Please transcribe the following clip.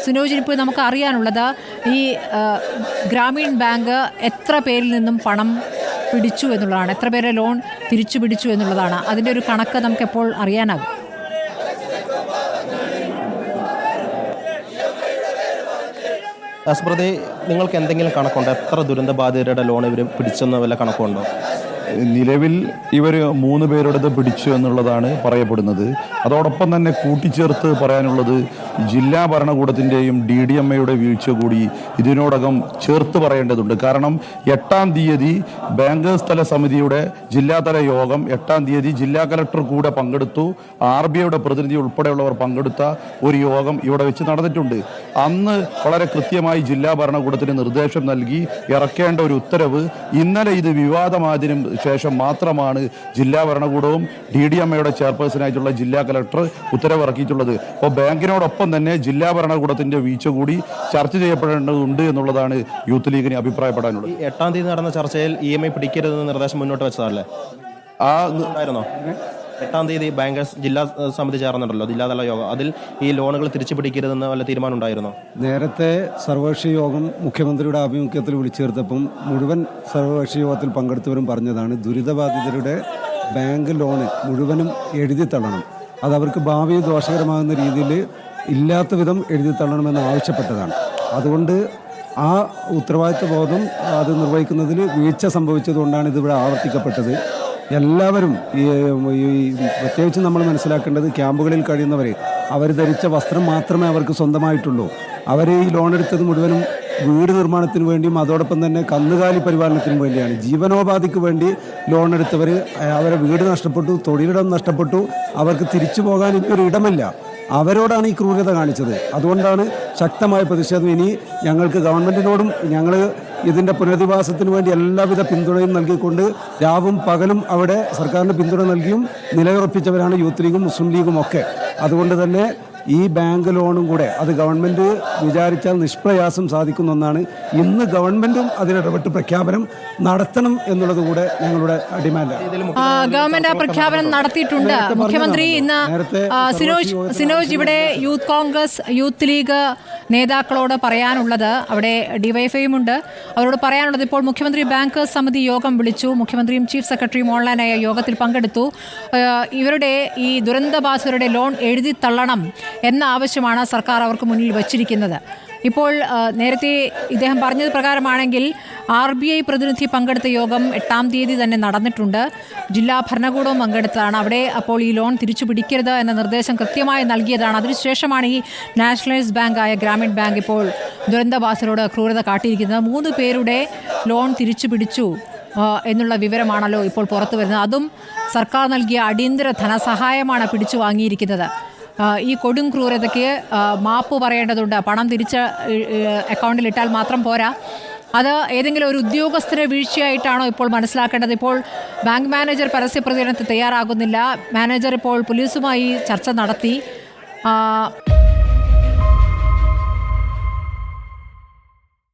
സുനോജിന് ഇപ്പോൾ നമുക്ക് അറിയാനുള്ളത് ഈ ഗ്രാമീൺ ബാങ്ക് എത്ര പേരിൽ നിന്നും പണം പിടിച്ചു എന്നുള്ളതാണ്, എത്ര പേരെ ലോൺ തിരിച്ചു പിടിച്ചു എന്നുള്ളതാണ്. അതിൻ്റെ ഒരു കണക്ക് നമുക്കെപ്പോൾ അറിയാനാകും? സ്മൃതി, നിങ്ങൾക്ക് എന്തെങ്കിലും കണക്കുണ്ടോ? എത്ര ദുരന്ത ബാധിതരുടെ ലോൺ ഇവർ പിടിച്ചെന്ന വല്ല കണക്കുണ്ടോ? നിലവിൽ ഇവർ 3 പേരുടേത് പിടിച്ചു എന്നുള്ളതാണ് പറയപ്പെടുന്നത്. അതോടൊപ്പം തന്നെ കൂട്ടിച്ചേർത്ത് പറയാനുള്ളത് ജില്ലാ ഭരണകൂടത്തിൻ്റെയും DDMA വീഴ്ച കൂടി ഇതിനോടകം ചേർത്ത് പറയേണ്ടതുണ്ട്. കാരണം 8-ാം തീയതി ബാങ്കേഴ്സ് തല സമിതിയുടെ ജില്ലാതല യോഗം 8-ാം തീയതി ജില്ലാ കലക്ടർ കൂടെ പങ്കെടുത്തു. RBIയുടെ പ്രതിനിധി ഉൾപ്പെടെയുള്ളവർ പങ്കെടുത്ത ഒരു യോഗം ഇവിടെ വെച്ച് നടന്നിട്ടുണ്ട്. അന്ന് വളരെ കൃത്യമായി ജില്ലാ ഭരണകൂടത്തിന് നിർദ്ദേശം നൽകി ഇറക്കേണ്ട ഒരു ഉത്തരവ് ഇന്നലെ ഇത് വിവാദമായതിനും ശേഷം മാത്രമാണ് ജില്ലാ ഭരണകൂടവും DDMA ചെയർപേഴ്സണായിട്ടുള്ള ജില്ലാ കലക്ടർ ഉത്തരവിറക്കിയിട്ടുള്ളത്. അപ്പോൾ ബാങ്കിനോടൊപ്പം തന്നെ ജില്ലാ ഭരണകൂടത്തിന്റെ വീഴ്ച കൂടി ചർച്ച ചെയ്യപ്പെടേണ്ടതുണ്ട് എന്നുള്ളതാണ് യൂത്ത് ലീഗിന് അഭിപ്രായപ്പെടാനുള്ളത്. 8-ാം തീയതി നടന്ന ചർച്ചയിൽ EMI പിടിക്കരുതെന്ന് നിർദ്ദേശം മുന്നോട്ട് വെച്ചതല്ലേ? ഉണ്ടായിരുന്നോ? 8-ാം തീയതി ബാങ്കേഴ്സ് ജില്ലാ സമിതി ചേർന്നിട്ടുണ്ടല്ലോ, ജില്ലാതല യോഗം. അതിൽ ഈ ലോണുകൾ തിരിച്ചു പിടിക്കരുതെന്ന് വല്ല തീരുമാനം ഉണ്ടായിരുന്നോ? നേരത്തെ സർവകക്ഷി യോഗം മുഖ്യമന്ത്രിയുടെ ആഭിമുഖ്യത്തിൽ വിളിച്ചു ചേർത്തപ്പം മുഴുവൻ സർവകക്ഷി യോഗത്തിൽ പങ്കെടുത്തവരും പറഞ്ഞതാണ് ദുരിതബാധിതരുടെ ബാങ്ക് ലോണ് മുഴുവനും എഴുതിത്തള്ളണം, അത് അവർക്ക് ഭാവിയിൽ ദോഷകരമാകുന്ന രീതിയിൽ ഇല്ലാത്ത വിധം എഴുതിത്തള്ളണമെന്ന് ആവശ്യപ്പെട്ടതാണ്. അതുകൊണ്ട് ആ ഉത്തരവാദിത്വ ബോധം അത് നിർവഹിക്കുന്നതിൽ വീഴ്ച സംഭവിച്ചതുകൊണ്ടാണ് ഇതിവിടെ ആവർത്തിക്കപ്പെട്ടത്. എല്ലാവരും ഈ പ്രത്യേകിച്ച് നമ്മൾ മനസ്സിലാക്കേണ്ടത് ക്യാമ്പുകളിൽ കഴിയുന്നവർ അവർ ധരിച്ച വസ്ത്രം മാത്രമേ അവർക്ക് സ്വന്തമായിട്ടുള്ളൂ. അവർ ഈ ലോൺ എടുത്തത് മുഴുവനും വീട് നിർമ്മാണത്തിന് വേണ്ടിയും അതോടൊപ്പം തന്നെ കന്നുകാലി പരിപാലനത്തിനും വേണ്ടിയാണ്. ജീവനോപാധിക്ക് വേണ്ടി ലോൺ എടുത്തവർ അവരെ വീട് നഷ്ടപ്പെട്ടു, തൊഴിലിടം നഷ്ടപ്പെട്ടു, അവർക്ക് തിരിച്ചു പോകാൻ ഇനിയൊരു ഇടമില്ല. അവരോടാണ് ഈ ക്രൂരത കാണിച്ചത്. അതുകൊണ്ടാണ് ശക്തമായ പ്രതിഷേധം. ഇനി ഞങ്ങൾക്ക് ഗവൺമെൻറ്റിനോടും ഞങ്ങൾ ഇതിൻ്റെ പുനരധിവാസത്തിന് വേണ്ടി എല്ലാവിധ പിന്തുണയും നൽകിക്കൊണ്ട് രാവും പകലും അവിടെ സർക്കാരിന് പിന്തുണ നൽകിയും നിലയുറപ്പിച്ചവരാണ് യൂത്ത് ലീഗും മുസ്ലിം ലീഗും ഒക്കെ. അതുകൊണ്ട് തന്നെ ഈ ബാങ്ക് ലോണും കൂടെ അത് ഗവൺമെൻറ് വിചാരിച്ചാൽ നിഷ്പ്രയാസം സാധിക്കുന്ന ഒന്നാണ്. ഇന്ന് ഗവൺമെൻറ്റും അതിനിടപെട്ട് പ്രഖ്യാപനം നടത്തണം എന്നുള്ളത് കൂടെ ഞങ്ങളുടെ ഡിമാൻഡാണ്. ഗവൺമെന്റ് ആ പ്രഖ്യാപനം നടത്തിയിട്ടുണ്ട്. മുഖ്യമന്ത്രി ഇന്ന് സിനോജ് ഇവിടെ യൂത്ത് കോൺഗ്രസ് യൂത്ത് ലീഗ് നേതാക്കളോട് പറയാനുള്ളത്, അവിടെ ഡിവൈഎഫ്ഐയും ഉണ്ട്, അവരോട് പറയാനുള്ളത് ഇപ്പോൾ മുഖ്യമന്ത്രി ബാങ്കേഴ്സ് സമിതി യോഗം വിളിച്ചു. മുഖ്യമന്ത്രിയും ചീഫ് സെക്രട്ടറിയും ഓൺലൈനായ യോഗത്തിൽ പങ്കെടുത്തു. ഇവരുടെ ഈ ദുരന്തബാധിതരുടെ ലോൺ എഴുതി തള്ളണം എന്ന ആവശ്യമാണ് സർക്കാർ അവർക്ക് മുന്നിൽ വച്ചിരിക്കുന്നത്. ഇപ്പോൾ നേരത്തെ ഇദ്ദേഹം പറഞ്ഞത് പ്രകാരമാണെങ്കിൽ RBI പ്രതിനിധി പങ്കെടുത്ത യോഗം 8-ാം തീയതി തന്നെ നടന്നിട്ടുണ്ട്. ജില്ലാ ഭരണകൂടവും പങ്കെടുത്തതാണ്. അവിടെ അപ്പോൾ ഈ ലോൺ തിരിച്ചു പിടിക്കരുത് എന്ന നിർദ്ദേശം കൃത്യമായി നൽകിയതാണ്. അതിനുശേഷമാണ് ഈ നാഷണലൈസ്ഡ് ബാങ്കായ ഗ്രാമീൺ ബാങ്ക് ഇപ്പോൾ ദുരന്തബാധിതരോട് ക്രൂരത കാട്ടിയിരിക്കുന്നത്. 3 പേരുടെ ലോൺ തിരിച്ചു പിടിച്ചു എന്നുള്ള വിവരമാണല്ലോ ഇപ്പോൾ പുറത്തു വരുന്നത്. അതും സർക്കാർ നൽകിയ അടിയന്തര ധനസഹായമാണ് പിടിച്ചു വാങ്ങിയിരിക്കുന്നത്. ഈ കൊടും ക്രൂരതയ്ക്ക് മാപ്പ് പറയേണ്ടതുണ്ട്. പണം തിരിച്ച് അക്കൗണ്ടിൽ ഇട്ടാൽ മാത്രം പോരാ, അത് ഏതെങ്കിലും ഒരു ഉദ്യോഗസ്ഥരെ വീഴ്ചയായിട്ടാണോ ഇപ്പോൾ മനസ്സിലാക്കേണ്ടത്? ഇപ്പോൾ ബാങ്ക് മാനേജർ പരസ്യ പ്രതികരണത്തിന് തയ്യാറാകുന്നില്ല. മാനേജർ ഇപ്പോൾ പോലീസുമായി ചർച്ച നടത്തി.